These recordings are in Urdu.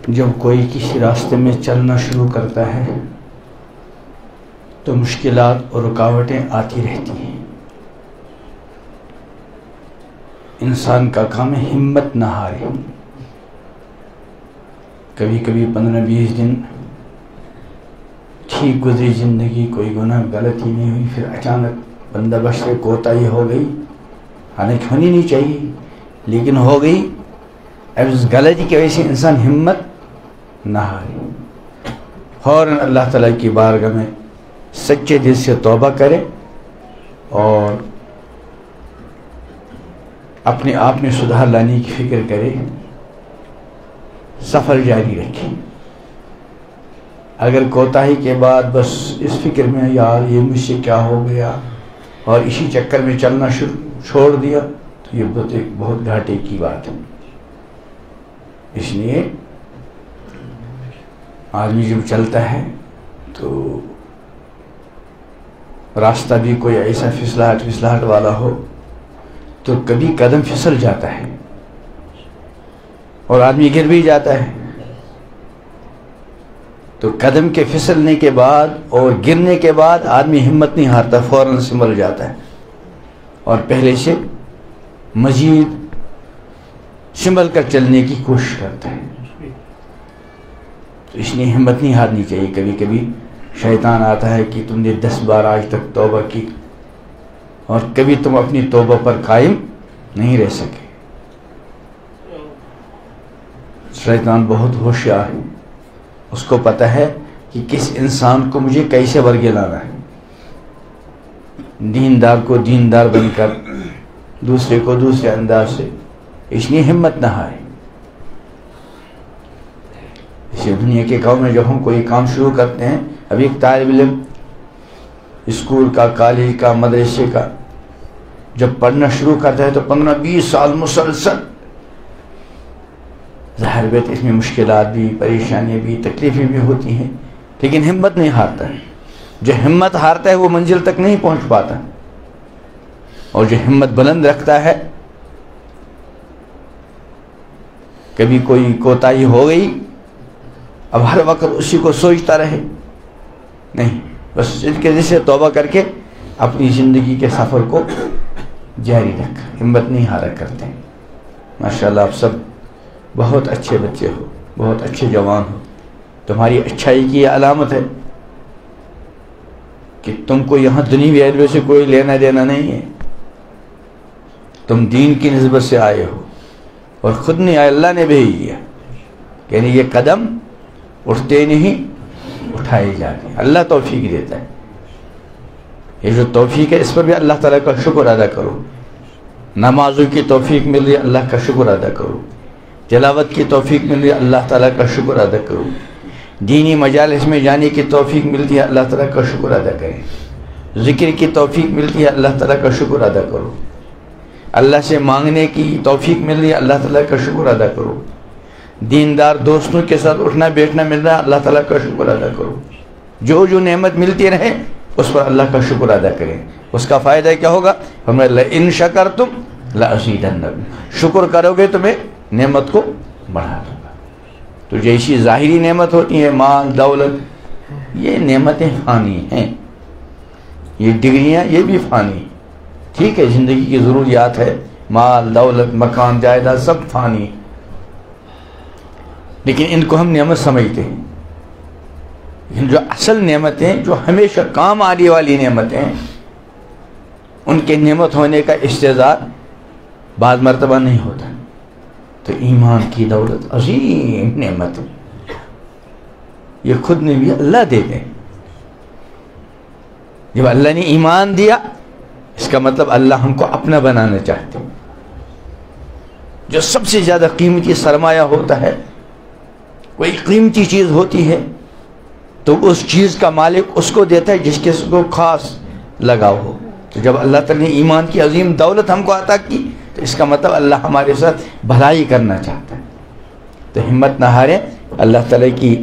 جب کوئی کسی راستے میں چلنا شروع کرتا ہے تو مشکلات اور رکاوٹیں آتی رہتی ہیں. انسان کا کام ہے ہمت نہ ہارے. کبھی کبھی 15-20 دن ٹھیک گزری زندگی، کوئی گناہ غلطی نہیں ہوئی، پھر اچانک بندوبست سے کوتاہی ہو گئی، حالانکہ ہونی نہیں چاہیے لیکن ہو گئی. اب اس غلطی کی وجہ سے انسان ہمت نہ ہارے، فوراً اللہ تعالیٰ کی بارگاہ میں سچے دل سے توبہ کرے اور اپنے آپ میں سدھار لانے کی فکر کرے، سفر جاری رکھے. اگر کوتاہی کے بعد بس اس فکر میں یار یہ مجھ سے کیا ہو گیا اور اسی چکر میں چلنا چھوڑ دیا تو یہ بہت گھاٹے کی بات ہے. اس لیے آدمی جب چلتا ہے تو راستہ بھی کوئی ایسا پھسلاہٹ والا ہو تو کبھی قدم پھسل جاتا ہے اور آدمی گر بھی جاتا ہے. تو قدم کے پھسلنے کے بعد اور گرنے کے بعد آدمی ہمت نہیں ہارتا، فوراً سنبھل جاتا ہے اور پہلے سے مزید سنبھل کر چلنے کی کوشش کرتا ہے. تو اس لیے ہمت نہیں ہارنی چاہیے. کبھی کبھی شیطان آتا ہے کہ تم نے 10 بار آج تک توبہ کی اور کبھی تم اپنی توبہ پر قائم نہیں رہ سکے. شیطان بہت ہوشیار ہے، اس کو پتہ ہے کہ کس انسان کو مجھے کیسے ورگے لانا ہے. دیندار کو دیندار بن کر، دوسرے کو دوسرے انداز سے. اس لیے ہمت نہ ہارے. اسی دنیا کے کام میں جب ہم کوئی کام شروع کرتے ہیں، ابھی ایک طالب علم اسکول کا، کالج کا، مدرسے کا جب پڑھنا شروع کرتا ہے تو 15-20 سال مسلسل، ظاہر بات اس میں مشکلات بھی، پریشانیاں بھی، تکلیفیں بھی ہوتی ہیں، لیکن ہمت نہیں ہارتا ہے. جو ہمت ہارتا ہے وہ منزل تک نہیں پہنچ پاتا، اور جو ہمت بلند رکھتا ہے، کبھی کوئی کوتاہی ہو گئی اب ہر وقت اسی کو سوچتا رہے نہیں، بس اس کے ذریعے توبہ کر کے اپنی زندگی کے سفر کو جاری رکھ، ہمت نہیں ہارا کرتے. ماشاءاللہ آپ سب بہت اچھے بچے ہو، بہت اچھے جوان ہو. تمہاری اچھائی کی یہ علامت ہے کہ تم کو یہاں دنیوی علم سے کوئی لینا دینا نہیں ہے. تم دین کی نسبت سے آئے ہو اور خود نہیں آئے، اللہ نے بھیج دیا. یعنی یہ قدم اٹھتے نہیں اٹھائے جاتے. اللہ توفیق دیتا ہے. یہ جو توفیق ہے اس پر بھی اللہ تعالیٰ کا شکر ادا کرو. نمازوں کی توفیق مل رہی ہے، اللہ کا شکر ادا کرو. تلاوت کی توفیق مل رہی ہے، اللہ تعالیٰ کا شکر ادا کرو. دینی مجالس میں جانے کی توفیق ملتی ہے، اللہ تعالیٰ کا شکر ادا کریں. ذکر کی توفیق ملتی ہے، اللہ تعالیٰ کا شکر ادا کرو. اللہ سے مانگنے کی توفیق مل رہی ہے، اللہ تعالیٰ کا شکر ادا کرو. دیندار دوستوں کے ساتھ اٹھنا بیٹھنا مل رہا ہے، اللہ تعالیٰ کا شکر ادا کرو. جو جو نعمت ملتی رہے اس پر اللہ کا شکر ادا کریں. اس کا فائدہ کیا ہوگا؟ فرمایا لئن شکرتم لأزیدنکم، شکر کرو گے تو میں نعمت کو بڑھا دوں گا. تو جیسی ظاہری نعمت ہوتی ہے، مال دولت، یہ نعمتیں فانی ہیں. یہ ڈگریاں یہ بھی فانی. ٹھیک ہے، زندگی کی ضروریات ہے، مال دولت مکان جائیداد سب فانی، لیکن ان کو ہم نعمت سمجھتے ہیں. لیکن جو اصل نعمتیں، جو ہمیشہ کام آنے والی نعمتیں، ان کے نعمت ہونے کا استعداد بعض مرتبہ نہیں ہوتا. تو ایمان کی دولت عظیم نعمت ہے، یہ خود نے بھی اللہ دے دیں. جب اللہ نے ایمان دیا اس کا مطلب اللہ ہم کو اپنا بنانا چاہتے. جو سب سے زیادہ قیمتی سرمایہ ہوتا ہے، کوئی قیمتی چیز ہوتی ہے تو اس چیز کا مالک اس کو دیتا ہے جس کے اس کو خاص لگاؤ ہو. تو جب اللہ تعالیٰ نے ایمان کی عظیم دولت ہم کو عطا کی تو اس کا مطلب اللہ ہمارے ساتھ بھلائی کرنا چاہتا ہے. تو ہمت نہ ہاریں. اللہ تعالیٰ کی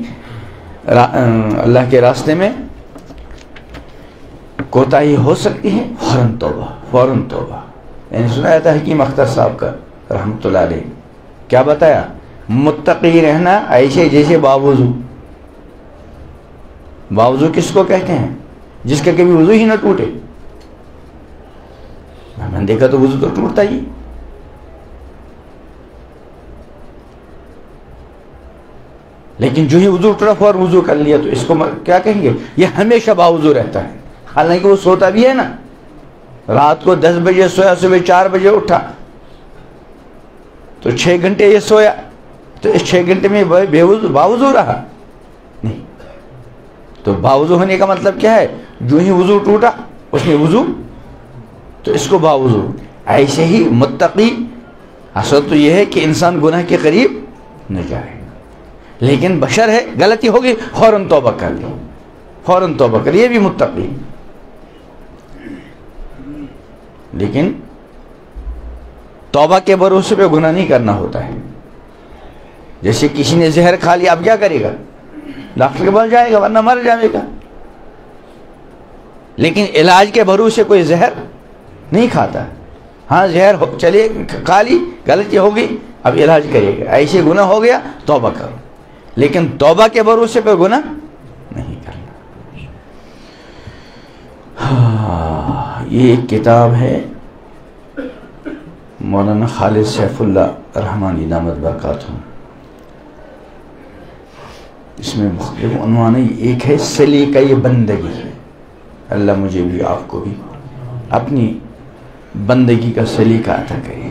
اللہ کے راستے میں کوتاہی ہو سکتی ہے، فوراً توبہ، فوراً توبہ. یعنی سنایا تھا حکیم اختر صاحب کا رحمۃ اللہ علیہ، کیا بتایا؟ متقی رہنا ایسے جیسے باوضو. باوضو کس کو کہتے ہیں؟ جس کا کبھی وضو ہی نہ ٹوٹے. میں نے دیکھا تو وضو تو ٹوٹتا ہی. لیکن جو ہی وضو ٹوٹا فوراً وضو کر لیا تو اس کو کیا کہیں گے؟ یہ ہمیشہ باوضو رہتا ہے. حالانکہ وہ سوتا بھی ہے نا. رات کو 10 بجے سویا, صبح 4 بجے اٹھا تو 6 گھنٹے یہ سویا, تو اس 6 گھنٹے میں باوضو رہا نہیں. تو باوضو ہونے کا مطلب کیا ہے؟ جو ہی وضو ٹوٹا اس میں وضو, تو اس کو باوضو. ایسے ہی متقی اصل تو یہ ہے کہ انسان گناہ کے قریب نہ جائے, لیکن بشر ہے, غلطی ہوگی فوراً توبہ کر لی, فوراً توبہ کر. یہ بھی متقی. لیکن توبہ کے بھروسے پہ گناہ نہیں کرنا ہوتا ہے. جیسے کسی نے زہر کھا لیا, اب کیا کرے گا؟ ڈاکٹر کے پاس جائے گا ورنہ مر جائے گا. لیکن علاج کے بھروسے کوئی زہر نہیں کھاتا. ہاں زہر چلے کھا لی, غلطی ہو گئی, اب علاج کرے گا. ایسے گناہ ہو گیا توبہ کرو, لیکن توبہ کے بھروسے پہ گناہ نہیں کرنا. یہ ایک کتاب ہے مولانا خالد سیف اللہ رحمانی دامت برکاتہ. اس میں مختلف عنوان ہے. ایک ہے سلیقہ بندگی. اللہ مجھے بھی آپ کو بھی اپنی بندگی کا سلیقہ عطا کرے.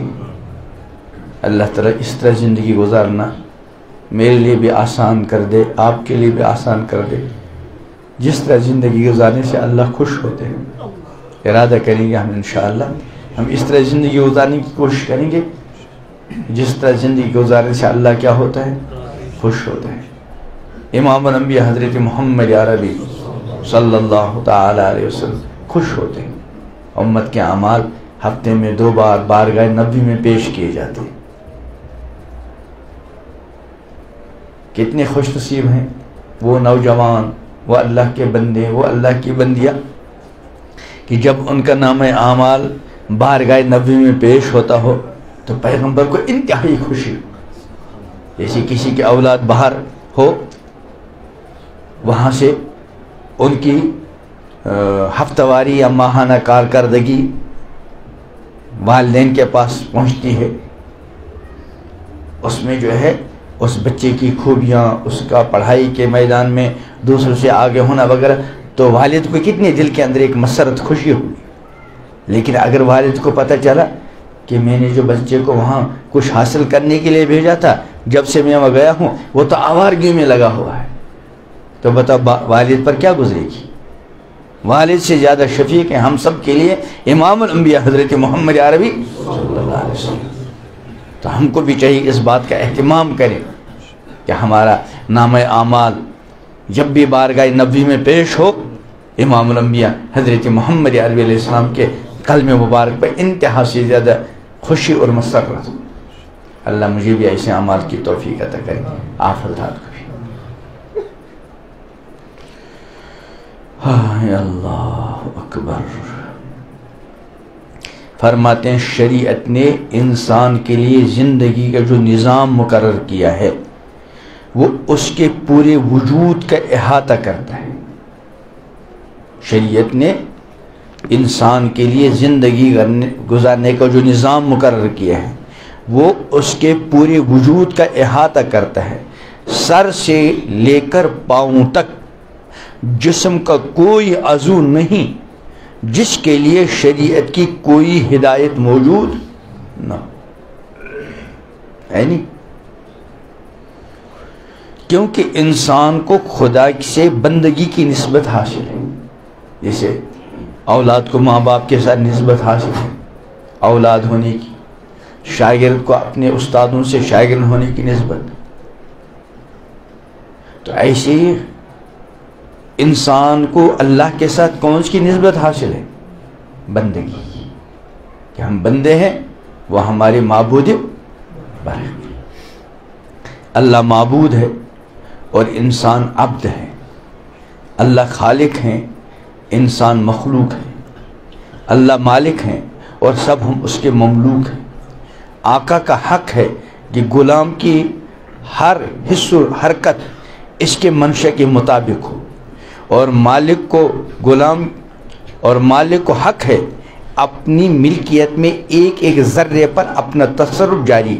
اللہ تعالیٰ اس طرح زندگی گزارنا میرے لیے بھی آسان کر دے, آپ کے لیے بھی آسان کر دے. جس طرح زندگی گزارنے سے اللہ خوش ہوتے ہیں. ارادہ کریں گے ہم انشاءاللہ ہم اس طرح زندگی گزارنے کی کوشش کریں گے جس طرح زندگی گزارنے سے اللہ کیا ہوتا ہے؟ خوش ہوتا ہے. امام الانبیاء حضرت محمد عربی صلی اللہ تعالی علیہ وسلم خوش ہوتے ہیں. امت کے اعمال ہفتے میں 2 بار بارگاہ نبی میں پیش کیے جاتے ہیں. کتنے خوش نصیب ہیں وہ نوجوان, وہ اللہ کے بندے, وہ اللہ کی بندیاں کہ جب ان کا نام اعمال بارگاہ نبی میں پیش ہوتا ہو تو پیغمبر کو انتہائی خوشی ہو. جیسے کسی کی اولاد باہر ہو, وہاں سے ان کی ہفتہ واری یا ماہانہ کارکردگی والدین کے پاس پہنچتی ہے. اس میں جو ہے اس بچے کی خوبیاں, اس کا پڑھائی کے میدان میں دوسروں سے آگے ہونا وغیرہ, تو والد کو کتنی دل کے اندر ایک مسرت خوشی ہوگی. لیکن اگر والد کو پتہ چلا کہ میں نے جو بچے کو وہاں کچھ حاصل کرنے کے لیے بھیجا تھا, جب سے میں وہاں گیا ہوں وہ تو آوارگی میں لگا ہوا ہے, تو بتا والد پر کیا گزرے گی؟ والد سے زیادہ شفیق ہیں ہم سب کے لیے امام الانبیاء حضرت محمد عربی صلی اللہ علیہ وسلم. تو ہم کو بھی چاہیے اس بات کا اہتمام کریں کہ ہمارا نام اعمال جب بھی بارگاہ نبی میں پیش ہو, امام الانبیاء حضرت محمد عربی علیہ السلام کے قلم مبارک پر انتہا سے زیادہ خوشی اور مسرت. اللہ مجھے بھی ایسے اعمال کی توفیق عطا کرے, آپ حضرات کو بھی. اللہ اکبر. فرماتے ہیں شریعت نے انسان کے لیے زندگی کا جو نظام مقرر کیا ہے وہ اس کے پورے وجود کا احاطہ کرتا ہے. شریعت نے انسان کے لیے زندگی گزارنے کا جو نظام مقرر کیا ہے وہ اس کے پورے وجود کا احاطہ کرتا ہے. سر سے لے کر پاؤں تک جسم کا کوئی عضو نہیں جس کے لیے شریعت کی کوئی ہدایت موجود نہ ہے. نہیں, کیونکہ انسان کو خدا سے بندگی کی نسبت حاصل ہے. جیسے اولاد کو ماں باپ کے ساتھ نسبت حاصل ہے اولاد ہونے کی, شاگرد کو اپنے استادوں سے شاگرد ہونے کی نسبت. تو ایسے ہی انسان کو اللہ کے ساتھ کون سی نسبت حاصل ہے؟ بندگی, کہ ہم بندے ہیں, وہ ہمارے معبود بر. اللہ معبود ہے اور انسان عبد ہے. اللہ خالق ہیں, انسان مخلوق ہے. اللہ مالک ہیں اور سب ہم اس کے مملوک ہیں. آقا کا حق ہے کہ غلام کی ہر حص و حرکت اس کے منشا کے مطابق ہو، اور مالک کو غلام اور مالک کو حق ہے اپنی ملکیت میں ایک ایک ذرے پر اپنا تصرف جاری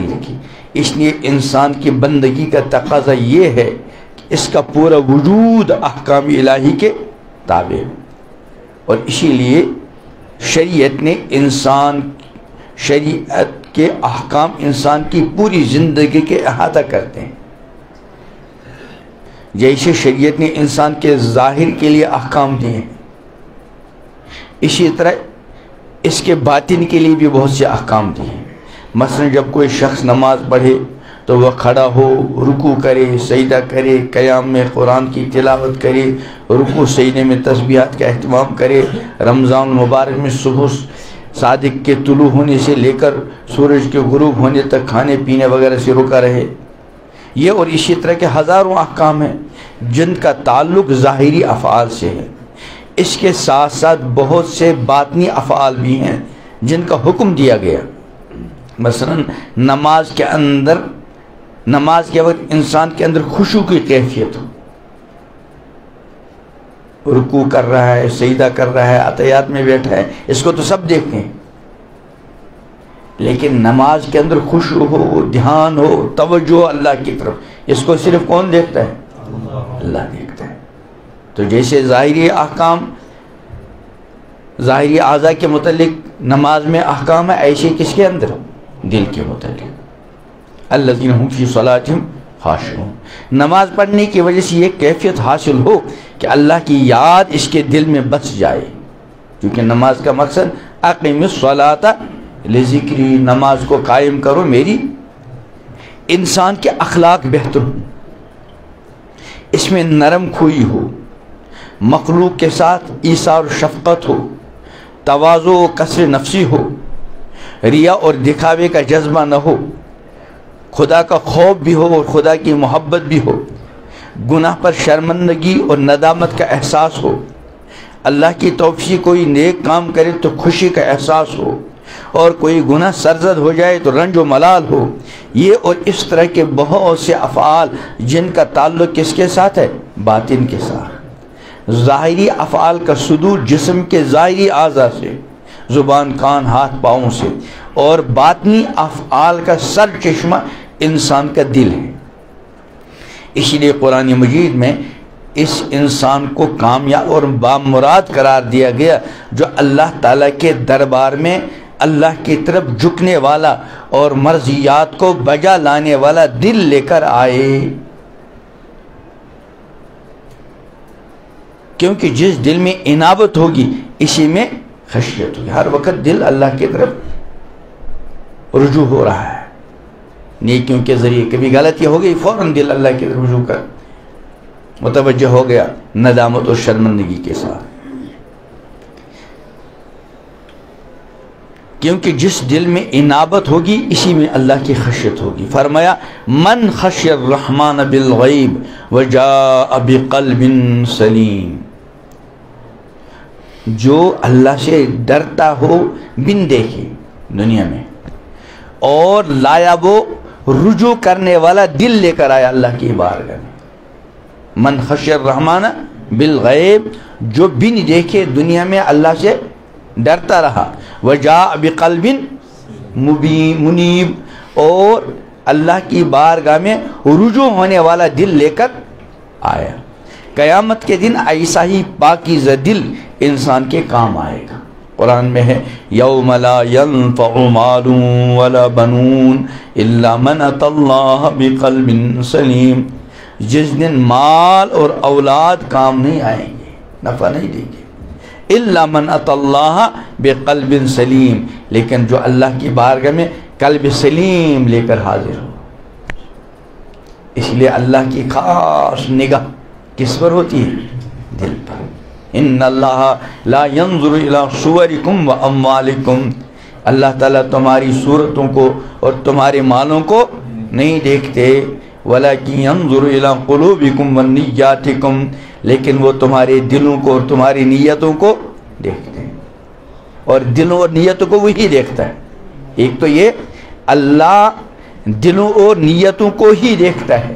رکھے۔ اس لیے انسان کی بندگی کا تقاضا یہ ہے کہ اس کا پورا وجود احکام الہی کے تابع ہو، اور اسی لیے شریعت کے احکام انسان کی پوری زندگی کے احاطہ کرتے ہیں۔ جیسے شریعت نے انسان کے ظاہر کے لیے احکام دیے ہیں، اسی طرح اس کے باطن کے لیے بھی بہت سے احکام دیے ہیں۔ مثلا جب کوئی شخص نماز پڑھے تو وہ کھڑا ہو، رکوع کرے، سجدہ کرے، قیام میں قرآن کی تلاوت کرے، رکوع سجدے میں تسبیحات کا اہتمام کرے، رمضان المبارک میں صبح صادق کے طلوع ہونے سے لے کر سورج کے غروب ہونے تک کھانے پینے وغیرہ سے رکا رہے۔ یہ اور اسی طرح کے ہزاروں احکام ہیں جن کا تعلق ظاہری افعال سے ہے۔ اس کے ساتھ ساتھ بہت سے باطنی افعال بھی ہیں جن کا حکم دیا گیا۔ مثلا نماز کے وقت انسان کے اندر خشوع کی کیفیت ہو، رکوع کر رہا ہے، سجدہ کر رہا ہے، عطیات میں بیٹھا ہے، اس کو تو سب دیکھتے ہیں، لیکن نماز کے اندر خشوع ہو، دھیان ہو، توجہ اللہ کی طرف، اس کو صرف کون دیکھتا ہے؟ اللہ دیکھتا ہے۔ تو جیسے ظاہری احکام ظاہری اعضاء کے متعلق نماز میں احکام ہے، ایسے کس کے اندر؟ دل کے متعلق۔ الذین هم فی صلاتہم خاشعون۔ نماز پڑھنے کی وجہ سے یہ کیفیت حاصل ہو کہ اللہ کی یاد اس کے دل میں بس جائے، کیونکہ نماز کا مقصد اقیم الصلاۃ لذکری، نماز کو قائم کرو میری۔ انسان کے اخلاق بہتر ہوں، اس میں نرم خوئی ہو، مخلوق کے ساتھ ایثار و شفقت ہو، تواضع و کسر نفسی ہو، ریا اور دکھاوے کا جذبہ نہ ہو، خدا کا خوف بھی ہو اور خدا کی محبت بھی ہو، گناہ پر شرمندگی اور ندامت کا احساس ہو، اللہ کی توفیق کوئی نیک کام کرے تو خوشی کا احساس ہو، اور کوئی گناہ سرزد ہو جائے تو رنج و ملال ہو۔ یہ اور اس طرح کے بہت سے افعال جن کا تعلق کس کے ساتھ ہے؟ باطن کے ساتھ۔ ظاہری افعال کا صدور جسم کے ظاہری اعضاء سے، زبان، کان، ہاتھ، پاؤں سے، اور باطنی افعال کا سر چشمہ انسان کا دل ہے۔ اسی لیے قرآن مجید میں اس انسان کو کامیاب اور بامراد قرار دیا گیا جو اللہ تعالیٰ کے دربار میں اللہ کی طرف جھکنے والا اور مرضیات کو بجا لانے والا دل لے کر آئے، کیونکہ جس دل میں انابت ہوگی اسی میں خشیت ہوگی۔ ہر وقت دل اللہ کی طرف رجوع ہو رہا ہے نیکیوں کے ذریعے، کبھی غلطی ہو گئی فوراً دل اللہ کی طرف رجوع کر متوجہ ہو گیا ندامت اور شرمندگی کے ساتھ، کیونکہ جس دل میں انابت ہوگی اسی میں اللہ کی خشیت ہوگی۔ فرمایا من خشی الرحمن بالغیب وجاء بقلب سلیم، جو اللہ سے ڈرتا ہو بن دیکھے دنیا میں، اور لایا وہ رجوع کرنے والا دل لے کر آیا اللہ کی بارگاہ میں۔ من خشی الرحمن بالغیب، جو بن دیکھے دنیا میں اللہ سے ڈرتا رہا، وجاء بقلب منیب، اور اللہ کی بارگاہ میں رجوع ہونے والا دل لے کر آیا۔ قیامت کے دن ایسا ہی پاکیزہ دل انسان کے کام آئے گا۔ قرآن میں ہے یوم لا ينفع مال ولا بنون الا من اتى اللہ بقلب سلیم، جس دن مال اور اولاد کام نہیں آئیں گے، نفع نہیں دیں گے، الا من اتى اللہ بقلب سلیم، لیکن جو اللہ کی بارگاہ میں قلب سلیم لے کر حاضر ہو۔ اس لیے اللہ کی خاص نگاہ کس پر ہوتی ہے؟ دل پر۔ ان اللہ لا ينظر الى صورکم واموالکم، اللہ تعالیٰ تمہاری صورتوں کو اور تمہارے مالوں کو نہیں دیکھتے، ولکن ينظر الى قلوبکم ونیاتکم، لیکن وہ تمہارے دلوں کو اور تمہاری نیتوں کو دیکھتے ہیں، اور دلوں اور نیتوں کو وہی دیکھتا ہے۔ ایک تو یہ اللہ دلوں اور نیتوں کو ہی دیکھتا ہے،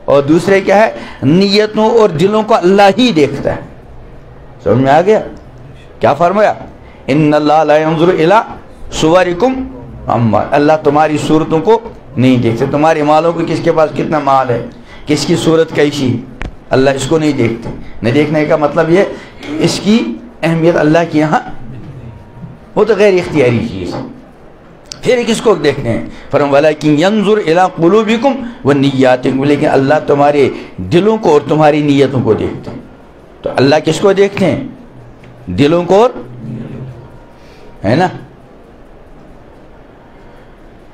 اور دوسرے کیا ہے، نیتوں اور دلوں کو اللہ ہی دیکھتا ہے۔ سمجھ میں آ گیا؟ کیا فرمایا؟ ان اللہ لا ينظر الى صورکم اموال، اللہ تمہاری صورتوں کو نہیں دیکھتے، تمہارے مالوں کو، کس کے پاس کتنا مال ہے، کس کی صورت کیسی ہے، اللہ اس کو نہیں دیکھتے۔ نہ دیکھنے کا مطلب یہ اس کی اہمیت اللہ کے یہاں وہ تو غیر اختیاری چیز ہے، پھر کس کو دیکھتے ہیں؟ فرمایا ولیکن ینظر الی قلوبکم ونیاتکم، لیکن اللہ تمہارے دلوں کو اور تمہاری نیتوں کو دیکھتے ہیں۔ تو اللہ کس کو دیکھتے ہیں؟ دلوں کو، اور ہے نا،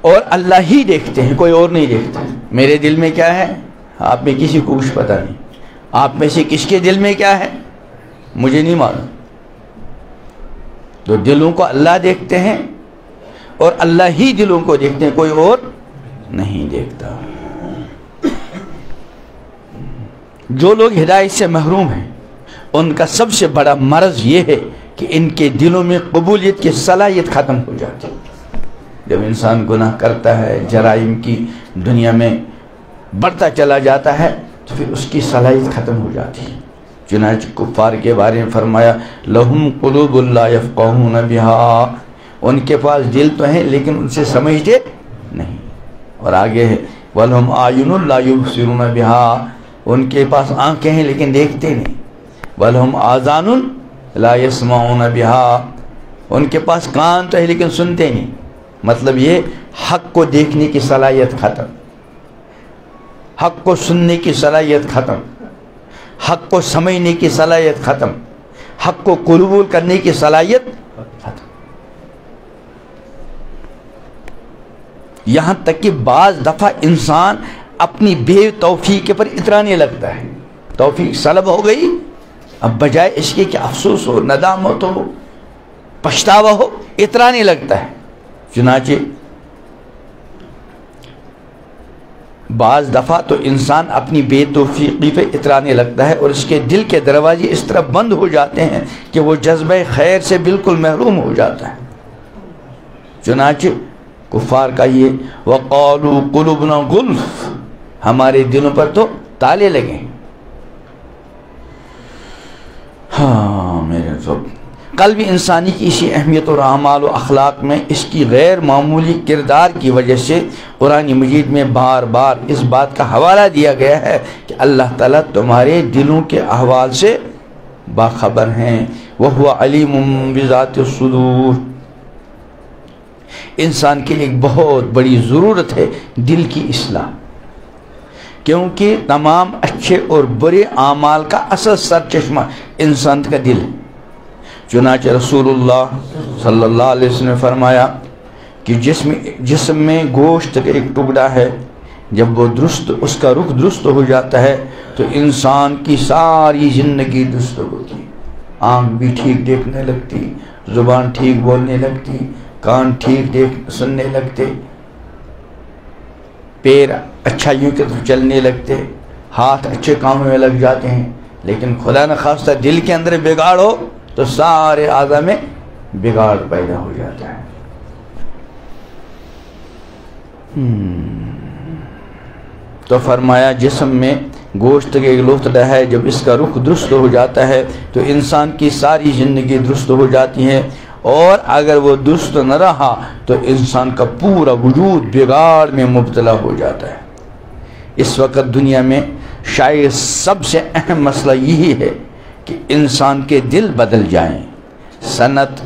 اور اللہ ہی دیکھتے ہیں، کوئی اور نہیں دیکھتا۔ میرے دل میں کیا ہے آپ میں کسی کو کچھ پتہ نہیں، آپ میں سے کس کے دل میں کیا ہے مجھے نہیں معلوم۔ تو دلوں کو اللہ دیکھتے ہیں اور اللہ ہی دلوں کو دیکھتے ہیں، کوئی اور نہیں دیکھتا۔ جو لوگ ہدایت سے محروم ہیں ان کا سب سے بڑا مرض یہ ہے کہ ان کے دلوں میں قبولیت کی صلاحیت ختم ہو جاتی ہے۔ جب انسان گناہ کرتا ہے، جرائم کی دنیا میں بڑھتا چلا جاتا ہے، تو پھر اس کی صلاحیت ختم ہو جاتی ہے۔ چنانچہ کفار کے بارے میں فرمایا لہم قلوب لا یفقہون بہا، ان کے پاس دل تو ہیں لیکن ان سے سمجھتے نہیں۔ اور آگے ہے وَلَهُمْ أَعْيُنٌ لَا يُبْصِرُونَ بِهَا، ان کے پاس آنکھیں ہیں لیکن دیکھتے نہیں۔ وَلَهُمْ آذَانٌ لَا يَسْمَعُونَ بِهَا، ان کے پاس کان تو ہے لیکن سنتے نہیں۔ مطلب یہ حق کو دیکھنے کی صلاحیت ختم، حق کو سننے کی صلاحیت ختم، حق کو سمجھنے کی صلاحیت ختم، حق کو قبول کرنے کی صلاحیت ختم۔ یہاں تک کہ بعض دفعہ انسان اپنی بے توفیق پر اترانے لگتا ہے، توفیق سلب ہو گئی، اب بجائے اس کے کہ افسوس ہو، ندامت ہو، پچھتاوا ہو، اترانے لگتا ہے۔ چنانچہ بعض دفعہ تو انسان اپنی بے توفیقی پہ اترانے لگتا ہے اور اس کے دل کے دروازے اس طرح بند ہو جاتے ہیں کہ وہ جذبہ خیر سے بالکل محروم ہو جاتا ہے۔ چنانچہ کفار کا یہ وَقَالُوا قُلُوبُنَا غُلْفٌ، ہمارے دلوں پر تو تالے لگے۔ ہاں میرے رب، قلب انسانی کی اسی اہمیت اور اعمال و اخلاق میں اس کی غیر معمولی کردار کی وجہ سے قرآن مجید میں بار بار اس بات کا حوالہ دیا گیا ہے کہ اللہ تعالیٰ تمہارے دلوں کے احوال سے باخبر ہیں، وَهُوَ عَلِيمٌ بِذَاتِ الصُّدُورِ۔ انسان کے لیے ایک بہت بڑی ضرورت ہے دل کی اصلاح، کیونکہ تمام اچھے اور برے اعمال کا اصل سرچشمہ انسان کا دل ہے۔ چنانچہ رسول اللہ صلی اللہ علیہ وسلم نے فرمایا کہ جسم میں گوشت کا ایک ٹکڑا ہے، جب وہ درست، اس کا رخ درست ہو جاتا ہے تو انسان کی ساری زندگی درست ہوتی، آنکھ بھی ٹھیک دیکھنے لگتی، زبان ٹھیک بولنے لگتی، کان ٹھیک سننے لگتے، پیر اچھائیوں کی طرف چلنے لگتے، ہاتھ اچھے کاموں میں لگ جاتے ہیں۔ لیکن خدا نہ خواستہ دل کے اندر بگاڑ ہو تو سارے اعضاء میں بگاڑ پیدا ہو جاتا ہے۔ تو فرمایا جسم میں گوشت کے ایک لوتھڑا ہے، جب اس کا رخ درست ہو جاتا ہے تو انسان کی ساری زندگی درست ہو جاتی ہے، اور اگر وہ درست نہ رہا تو انسان کا پورا وجود بگاڑ میں مبتلا ہو جاتا ہے۔ اس وقت دنیا میں شاید سب سے اہم مسئلہ یہی ہے کہ انسان کے دل بدل جائیں۔ صنعت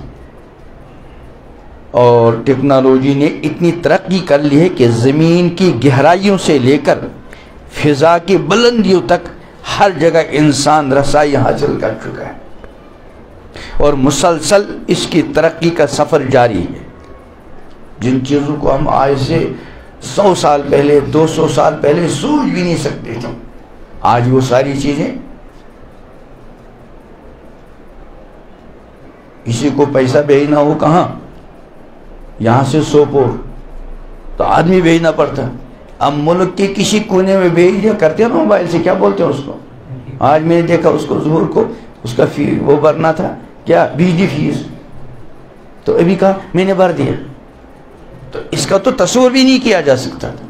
اور ٹیکنالوجی نے اتنی ترقی کر لی ہے کہ زمین کی گہرائیوں سے لے کر فضا کی بلندیوں تک ہر جگہ انسان رسائی حاصل کر چکا ہے، اور مسلسل اس کی ترقی کا سفر جاری ہے۔ جن چیزوں کو ہم آج سے 100 سال پہلے، 200 سال پہلے سوچ بھی نہیں سکتے تھے، آج وہ ساری چیزیں، کسی کو پیسہ بھیجنا ہو کہاں، یہاں سے سوپور تو آدمی بھیجنا پڑتا، اب ملک کے کسی کونے میں بھیج دیا کرتے ہیں نا موبائل سے، کیا بولتے ہیں اس کو، آج میں نے دیکھا اس کو ظہور کو اس کا وہ بھرنا تھا کیا، بجلی فیس، تو ابھی کہا میں نے بھر دیا، تو اس کا تو تصور بھی نہیں کیا جا سکتا تھا۔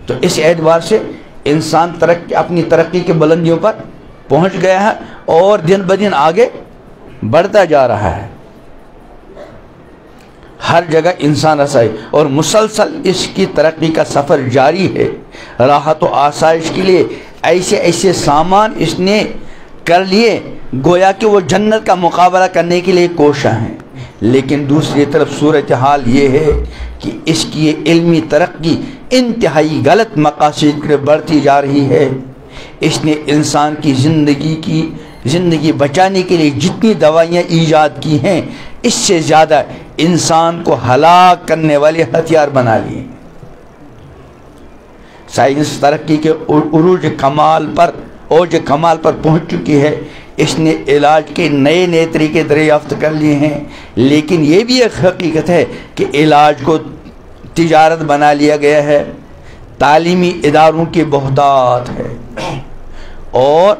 تو اس اعتبار سے انسان اپنی ترقی کے بلندیوں پر پہنچ گیا ہے اور دن بدن آگے بڑھتا جا رہا ہے. ہر جگہ انسان رسائی اور مسلسل اس کی ترقی کا سفر جاری ہے. راحت و آسائش کے لیے ایسے ایسے سامان اس نے کر لیے گویا کہ وہ جنت کا مقابلہ کرنے کے لیے کوشاں ہیں. لیکن دوسری طرف صورتحال یہ ہے کہ اس کی یہ علمی ترقی انتہائی غلط مقاصد کے بڑھتی جا رہی ہے. اس نے انسان کی زندگی بچانے کے لیے جتنی دوائیاں ایجاد کی ہیں اس سے زیادہ انسان کو ہلاک کرنے والے ہتھیار بنا لیے. سائنس ترقی کے عروج کمال پر پہنچ چکی ہے. اس نے علاج کے نئے نئے طریقے دریافت کر لیے ہیں. لیکن یہ بھی ایک حقیقت ہے کہ علاج کو تجارت بنا لیا گیا ہے. تعلیمی اداروں کی بہتات ہے اور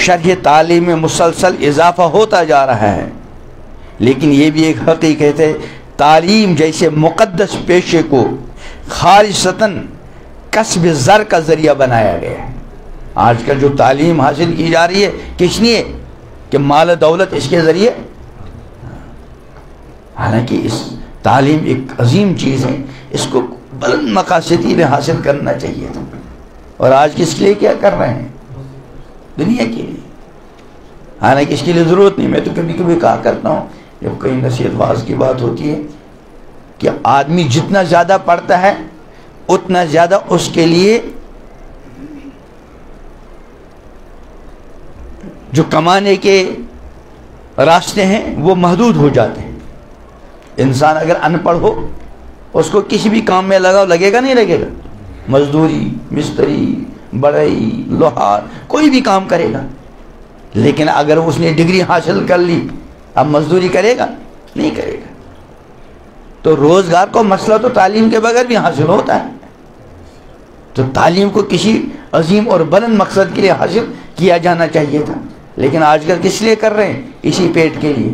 شرح تعلیم میں مسلسل اضافہ ہوتا جا رہا ہے. لیکن یہ بھی ایک حقیقت ہے تعلیم جیسے مقدس پیشے کو خالصتاً کسب زر کا ذریعہ بنایا گیا ہے. آج کل جو تعلیم حاصل کی جا رہی ہے کس لیے کہ مال دولت اس کے ذریعے. حالانکہ اس تعلیم ایک عظیم چیز ہے, اس کو بلند مقاصد میں حاصل کرنا چاہیے تھا. اور آج کس کے لیے کیا کر رہے ہیں؟ دنیا کے لیے. حالانکہ اس کے لیے ضرورت نہیں. میں تو کبھی کبھی کہا کرتا ہوں جب کہیں نصیحت واعظ کی بات ہوتی ہے کہ آدمی جتنا زیادہ پڑھتا ہے اتنا زیادہ اس کے لیے جو کمانے کے راستے ہیں وہ محدود ہو جاتے ہیں. انسان اگر ان پڑھ ہو اس کو کسی بھی کام میں لگے گا نہیں لگے گا. مزدوری, مستری, بڑھئی, لوہار, کوئی بھی کام کرے گا. لیکن اگر اس نے ڈگری حاصل کر لی اب مزدوری کرے گا نہیں کرے گا. تو روزگار کو مسئلہ تو تعلیم کے بغیر بھی حاصل ہوتا ہے. تو تعلیم کو کسی عظیم اور بلند مقصد کے لیے حاصل کیا جانا چاہیے تھا. لیکن آج کل کس لیے کر رہے ہیں؟ اسی پیٹ کے لیے.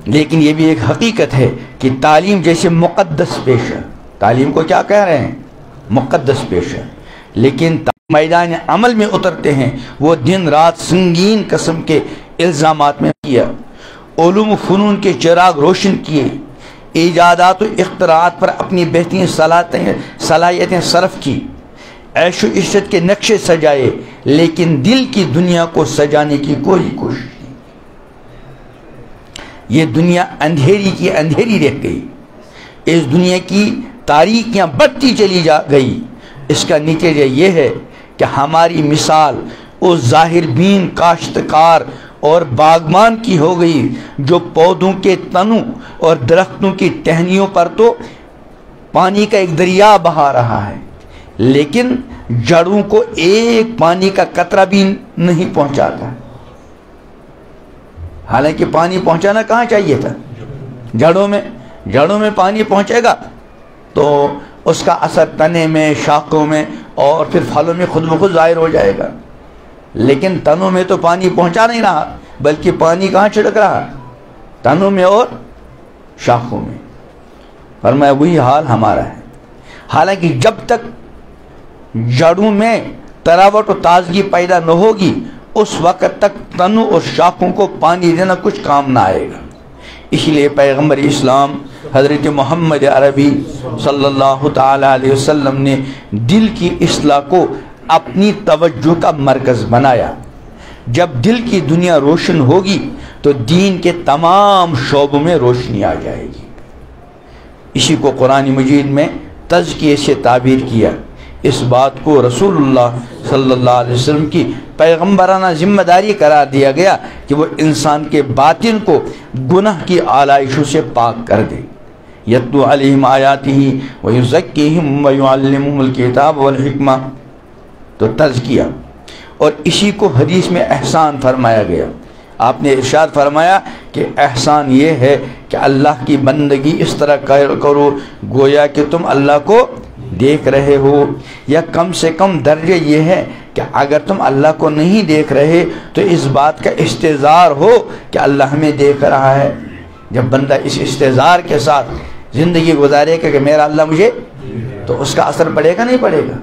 لیکن یہ بھی ایک حقیقت ہے کہ تعلیم جیسے مقدس پیشہ, تعلیم کو کیا کہہ رہے ہیں؟ مقدس پیشہ. لیکن میدان عمل میں اترتے ہیں وہ دن رات سنگین قسم کے الزامات میں کیا, علوم و فنون کے چراغ روشن کیے, ایجادات و اختراعات پر اپنی بہترین صلاحیتیں صرف کی, عیش و عشرت کے نقشے سجائے, لیکن دل کی دنیا کو سجانے کی کوئی کوشش نہیں. یہ دنیا اندھیری کی اندھیری رہ گئی. اس دنیا کی تاریکیاں بڑھتی چلی گئی. اس کا نتیجہ یہ ہے کہ ہماری مثال اس ظاہر بین کاشتکار اور باغبان کی ہو گئی جو پودوں کے تنوں اور درختوں کی ٹہنیوں پر تو پانی کا ایک دریا بہا رہا ہے لیکن جڑوں کو ایک پانی کا قطرہ بھی نہیں پہنچاتا. حالانکہ پانی پہنچانا کہاں چاہیے تھا؟ جڑوں میں پانی پہنچے گا تو اس کا اثر تنے میں, شاخوں میں اور پھر پھلوں میں خود بخود ظاہر ہو جائے گا. لیکن تنوں میں تو پانی پہنچا نہیں رہا بلکہ پانی کہاں چھڑک رہا؟ تنوں میں اور شاخوں میں. فرمایا وہی حال ہمارا ہے. حالانکہ جب تک جڑوں میں تراوٹ و تازگی پیدا نہ ہوگی اس وقت تک تنوں اور شاخوں کو پانی دینا کچھ کام نہ آئے گا. اس لیے پیغمبر اسلام حضرت محمد عربی صلی اللہ تعالی علیہ وسلم نے دل کی اصلاح کو اپنی توجہ کا مرکز بنایا. جب دل کی دنیا روشن ہوگی تو دین کے تمام شعبوں میں روشنی آ جائے گی. اسی کو قرآن مجید میں تزکیے سے تعبیر کیا. اس بات کو رسول اللہ صلی اللہ علیہ وسلم کی پیغمبرانہ ذمہ داری قرار دیا گیا کہ وہ انسان کے باطن کو گناہ کی آلائشوں سے پاک کر دے. یتلو علیہم آیاتہ ویزکیہم ویعلمہم الکتاب والحکمہ. تو تزکیہ, اور اسی کو حدیث میں احسان فرمایا گیا. آپ نے ارشاد فرمایا کہ احسان یہ ہے کہ اللہ کی بندگی اس طرح کرو گویا کہ تم اللہ کو دیکھ رہے ہو, یا کم سے کم درجہ یہ ہے کہ اگر تم اللہ کو نہیں دیکھ رہے تو اس بات کا استحضار ہو کہ اللہ ہمیں دیکھ رہا ہے. جب بندہ اس استحضار کے ساتھ زندگی گزارے کہ میرا اللہ مجھے، تو اس کا اثر پڑے گا نہیں پڑے گا؟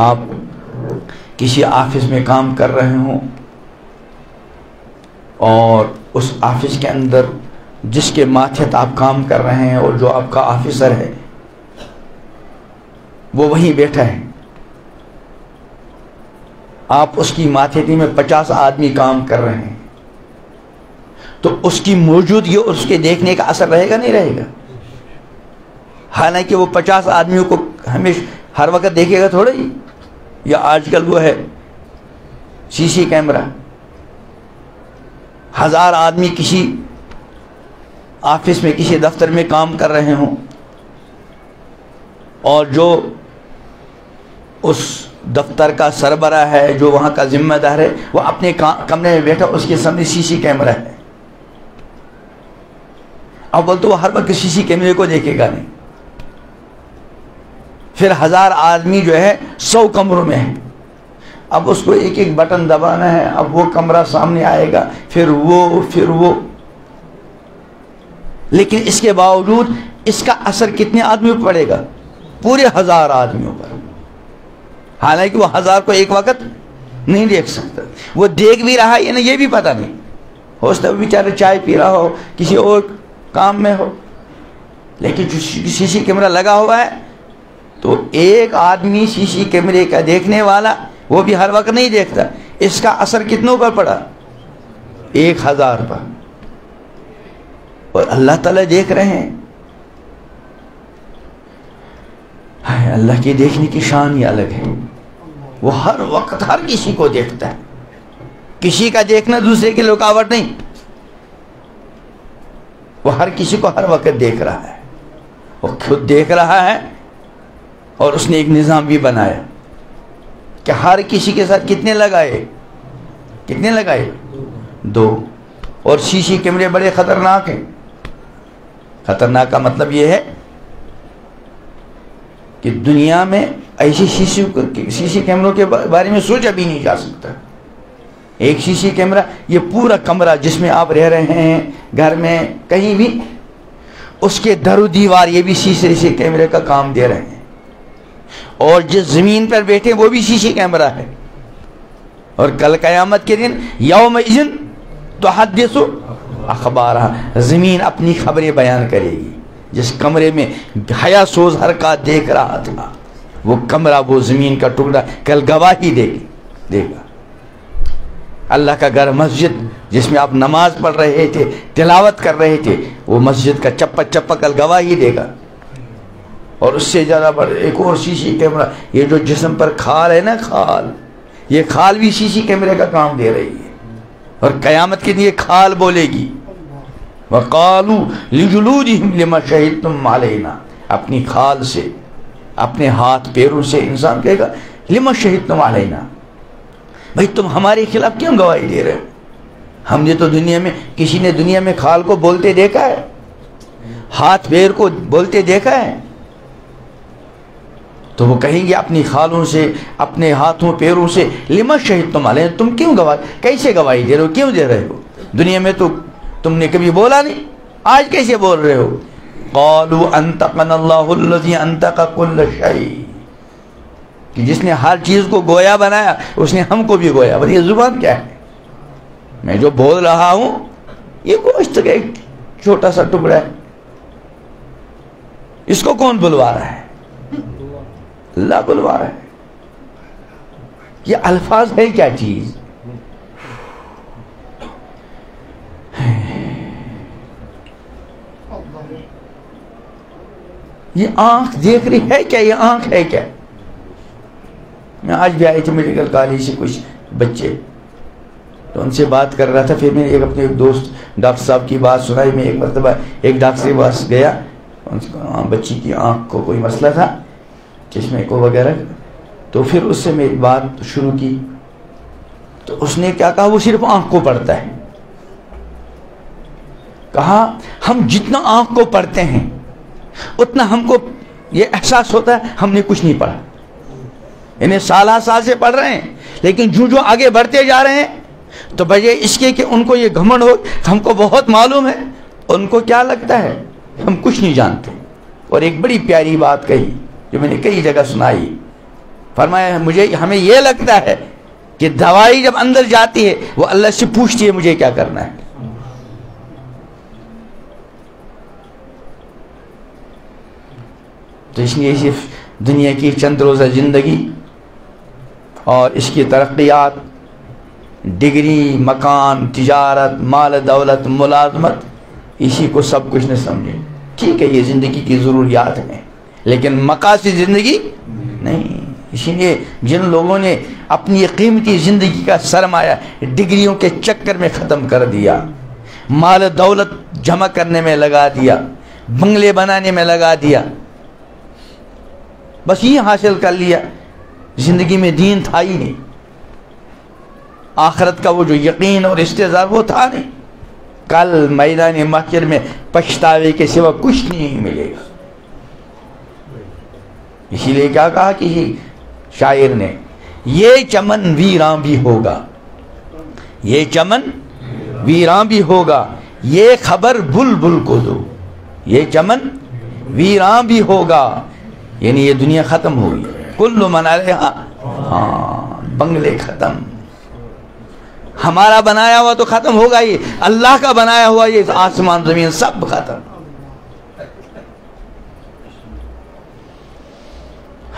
آپ کسی آفس میں کام کر رہے ہوں اور اس آفس کے اندر جس کے ماتحت آپ کام کر رہے ہیں اور جو آپ کا آفیسر ہے وہ وہیں بیٹھا ہے، آپ اس کی ماتحتی میں 50 آدمی کام کر رہے ہیں، تو اس کی موجودگی اور اس کے دیکھنے کا اثر رہے گا نہیں رہے گا؟ حالانکہ وہ 50 آدمیوں کو ہمیشہ ہر وقت دیکھے گا تھوڑا ہی، یا آج کل وہ ہے سی سی کیمرہ، 1000 آدمی کسی آفس میں کسی دفتر میں کام کر رہے ہوں اور جو اس دفتر کا سربراہ ہے، جو وہاں کا ذمہ دار ہے، وہ اپنے کمرے میں بیٹھا، اس کے سامنے سی سی کیمرہ ہے، اول تو وہ ہر وقت سی سی کیمرے کو دیکھے گا نہیں، پھر 1000 آدمی جو ہے 100 کمروں میں ہے، اب اس کو ایک ایک بٹن دبانا ہے، اب وہ کمرہ سامنے آئے گا، پھر وہ، لیکن اس کے باوجود اس کا اثر کتنے آدمیوں پر پڑے گا؟ پورے 1000 آدمیوں پر، حالانکہ وہ 1000 کو ایک وقت نہیں دیکھ سکتا، وہ دیکھ بھی رہا ہے نا یہ بھی پتہ نہیں، ہو سکتا ہے وہ بیچارہ چائے پی رہا ہو، کسی اور کام میں ہو، لیکن جو سی سی کیمرہ لگا ہوا ہے تو ایک آدمی سی سی کیمرے کا دیکھنے والا وہ بھی ہر وقت نہیں دیکھتا، اس کا اثر کتنوں پر پڑا؟ 1000 پر، اور اللہ تعالیٰ دیکھ رہے ہیں۔ اللہ کی دیکھنے کی شان ہی الگ ہے، وہ ہر وقت ہر کسی کو دیکھتا ہے، کسی کا دیکھنا دوسرے کی رکاوٹ نہیں، وہ ہر کسی کو ہر وقت دیکھ رہا ہے، وہ خود دیکھ رہا ہے، اور اس نے ایک نظام بھی بنایا کہ ہر کسی کے ساتھ کتنے لگائے 2، اور سی سی کیمرے بڑے خطرناک ہیں۔ خطرناک کا مطلب یہ ہے کہ دنیا میں ایسی سی سی کیمروں کے بارے میں سوچا بھی نہیں جا سکتا۔ ایک سی سی کیمرہ، یہ پورا کمرہ جس میں آپ رہ رہے ہیں، گھر میں کہیں بھی، اس کے در و دیوار یہ بھی سی سی کیمرے کا کام دے رہے ہیں، اور جس زمین پر بیٹھے وہ بھی سی سی کیمرہ ہے، اور کل قیامت کے دن یومئذ تحدث اخبارها، زمین اپنی خبریں بیان کرے گی۔ جس کمرے میں حیا سوز حرکات دیکھ رہا تھا، وہ کمرہ، وہ زمین کا ٹکڑا کل گواہی دے گا۔ اللہ کا گھر، مسجد جس میں آپ نماز پڑھ رہے تھے، تلاوت کر رہے تھے، وہ مسجد کا چپا کل گواہی دے گا۔ اور اس سے زیادہ بڑھ ایک اور سی سی کیمرہ، یہ جو جسم پر کھال ہے نا، کھال، یہ کھال بھی سی سی کیمرے کا کام دے رہی ہے، اور قیامت کے دن یہ کھال بولے گی، وَقَالُوا لِجُلُودِهِمْ لِمَا شَهِدْتُمْ عَلَيْنَا، اپنی کھال سے، اپنے ہاتھ پیروں سے انسان کہے گا لِمَا شَهِدْتُمْ عَلَيْنَا، بھئی تم ہمارے خلاف کیوں گواہی دے رہے ہو؟ ہم نے تو دنیا میں، کسی نے دنیا میں کھال کو بولتے دیکھا ہے؟ ہاتھ پیر کو بولتے دیکھا ہے؟ تو وہ کہیں گے اپنی کھالوں سے، اپنے ہاتھوں پیروں سے، لِمَا شَهِدْتُمْ عَلَيْنَا، تم کیوں گواہی، کیسے گواہی دے رہے ہو، کیوں دے رہے ہو؟ دنیا میں تو تم نے کبھی بولا نہیں، آج کیسے بول رہے ہو؟ قَالُوا أَنْطَقَنَا اللَّهُ الَّذِي أَنْطَقَ كُلَّ شَيْءٍ، کہ جس نے ہر چیز کو گویا بنایا اس نے ہم کو بھی گویا بنایا۔ یہ زبان کیا ہے؟ میں جو بول رہا ہوں یہ گوشت کا ایک چھوٹا سا ٹکڑا ہے، اس کو کون بلوا رہا ہے؟ اللہ بلوا رہا ہے۔ یہ الفاظ ہے کیا چیز؟ یہ آنکھ دیکھ رہی ہے کیا؟ یہ آنکھ ہے کیا؟ میں آج بھی آئی تھی میڈیکل کالج سے کچھ بچے، تو ان سے بات کر رہا تھا، پھر میں نے اپنے ایک دوست ڈاکٹر صاحب کی بات سنائی۔ میں ایک مرتبہ ایک ڈاکٹر کے پاس گیا، بچی کی آنکھ کو کوئی مسئلہ تھا، چشمے کو وغیرہ، تو پھر اس سے میں بات شروع کی، تو اس نے کیا کہا، وہ صرف آنکھ کو پڑھتا ہے۔ کہا ہم جتنا آنکھ کو پڑھتے ہیں اتنا ہم کو یہ احساس ہوتا ہے ہم نے کچھ نہیں پڑھا، انہیں سالہ سال سے پڑھ رہے ہیں، لیکن جو آگے بڑھتے جا رہے ہیں تو بجائے اس کے کہ ان کو یہ گھمنڈ ہو ہم کو بہت معلوم ہے، ان کو کیا لگتا ہے ہم کچھ نہیں جانتے. اور ایک بڑی پیاری بات کہی جو میں نے کئی جگہ سنائی. فرمایا ہمیں یہ لگتا ہے کہ دوائی جب اندر جاتی ہے وہ اللہ سے پوچھتی ہے مجھے کیا کرنا ہے. تو اس لیے صرف دنیا کی چند روزہ زندگی اور اس کی ترقیات، ڈگری، مکان، تجارت، مال دولت، ملازمت، اسی کو سب کچھ نہ سمجھے. ٹھیک ہے یہ زندگی کی ضروریات ہیں لیکن مقاصد زندگی نہیں. اسی لیے جن لوگوں نے اپنی یہ قیمتی زندگی کا سرمایہ ڈگریوں کے چکر میں ختم کر دیا، مال دولت جمع کرنے میں لگا دیا، بنگلے بنانے میں لگا دیا، بس یہ حاصل کر لیا، زندگی میں دین تھا ہی نہیں، آخرت کا وہ جو یقین اور استعداد وہ تھا نہیں. کل میدان محشر میں پچھتاوے کے سوا کچھ نہیں ملے گا. اسی لیے کیا کہا کسی شاعر نے، یہ چمن ویراں بھی ہوگا، یہ چمن ویراں بھی ہوگا، یہ خبر بلبل کو دو. یہ چمن ویراں بھی ہوگا، یعنی یہ دنیا ختم ہوگی. کل من علیہا، ہاں بنگلے ختم، ہمارا بنایا ہوا تو ختم ہوگا ہی، اللہ کا بنایا ہوا یہ آسمان زمین سب ختم.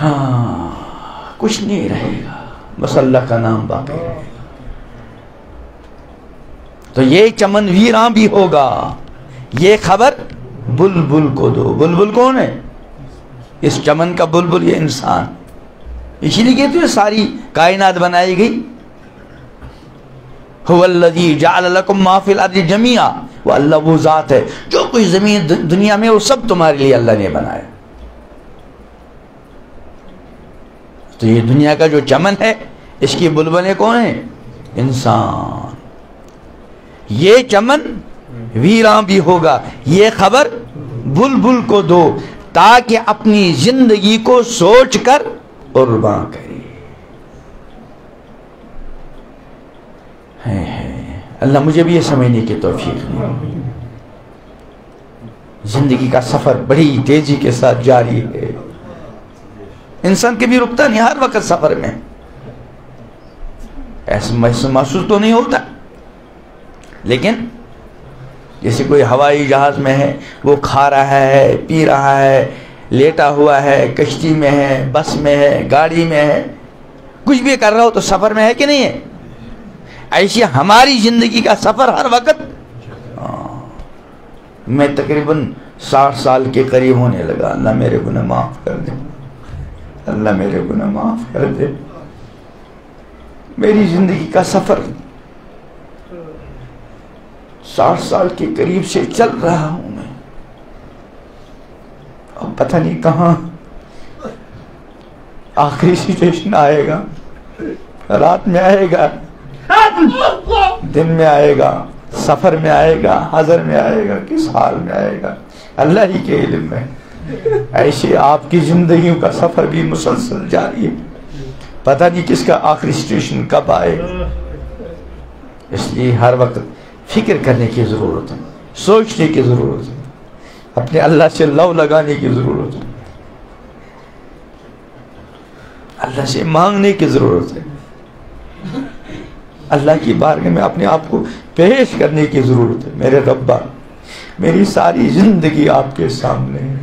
ہاں کچھ نہیں رہے گا، بس اللہ کا نام باقی رہے گا. تو یہ چمن ویراں بھی ہوگا، یہ خبر بلبل کو دو. بلبل کون ہے؟ اس چمن کا بلبل یہ انسان. اسی لیے کہتے ہیں ساری کائنات بنائی گئی. هو الذی جعل لکم ما فی الارض جمیعا، وہ اللہ وہ ذات ہے جو کچھ زمین دنیا میں وہ سب تمہارے لیے اللہ نے بنایا. تو یہ دنیا کا جو چمن ہے اس کی بلبلیں کون ہیں؟ انسان. یہ چمن ویراں بھی ہوگا، یہ خبر بلبل کو دو تاکہ اپنی زندگی کو سوچ کر قرباں کرے. اللہ مجھے بھی یہ سمجھنے کی توفیق دے. زندگی کا سفر بڑی تیزی کے ساتھ جاری ہے، انسان کبھی رکتا نہیں، ہر وقت سفر میں. ایسا محسوس تو نہیں ہوتا، لیکن جیسے کوئی ہوائی جہاز میں ہے، وہ کھا رہا ہے، پی رہا ہے، لیٹا ہوا ہے، کشتی میں ہے، بس میں ہے، گاڑی میں ہے، کچھ بھی کر رہا ہو تو سفر میں ہے کہ نہیں ہے؟ ایسی ہماری زندگی کا سفر ہر وقت. میں تقریباً 60 سال کے قریب ہونے لگا. اللہ میرے گناہ معاف کر دے، اللہ میرے گناہ معاف کر دے. میری زندگی کا سفر 60 سال کے قریب سے چل رہا ہوں میں. اب پتہ نہیں کہاں آخری سچویشن آئے گا، رات میں آئے گا، دن میں آئے گا، سفر میں آئے گا، حضر میں آئے گا، کس حال میں آئے گا اللہ ہی کے علم میں. ایسے آپ کی زندگیوں کا سفر بھی مسلسل جاری ہے، پتہ نہیں کس کا آخری سچویشن کب آئے. اس لیے ہر وقت فکر کرنے کی ضرورت ہے، سوچنے کی ضرورت ہے، اپنے اللہ سے لو لگانے کی ضرورت ہے، اللہ سے مانگنے کی ضرورت ہے، اللہ کی بارگاہ میں اپنے آپ کو پیش کرنے کی ضرورت ہے. میرے ربا میری ساری زندگی آپ کے سامنے ہے.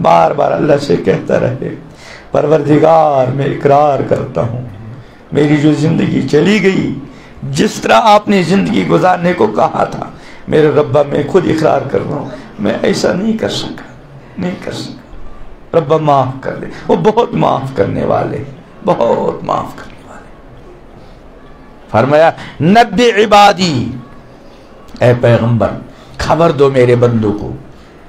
بار بار اللہ سے کہتا رہے، پروردگار میں اقرار کرتا ہوں میری جو زندگی چلی گئی، جس طرح آپ نے زندگی گزارنے کو کہا تھا، میرے ربا میں خود اقرار کر رہا ہوں میں ایسا نہیں کر سکا. ربا معاف کر دے. وہ بہت معاف کرنے والے، بہت معاف کرنے. فرمایا نبی عبادی، اے پیغمبر خبر دو میرے بندوں کو،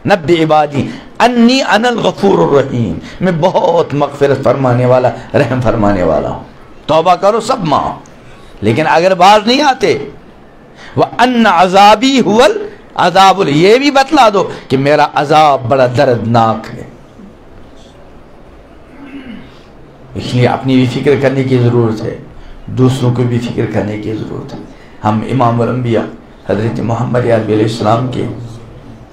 نبی عبادی انی انا الغفور الرحیم، میں بہت مغفرت فرمانے والا، رحم فرمانے والا ہوں. توبہ کرو سب معاف، لیکن اگر باز نہیں آتے وَأَنَّ عَذَابِي هُوَ الْعَذَابُ، یہ بھی بتلا دو کہ میرا عذاب بڑا دردناک ہے. اس لیے اپنی بھی فکر کرنے کی ضرورت ہے، دوسروں کو بھی فکر کرنے کی ضرورت ہے. ہم امام الانبیاء حضرت محمد علیہ السلام کے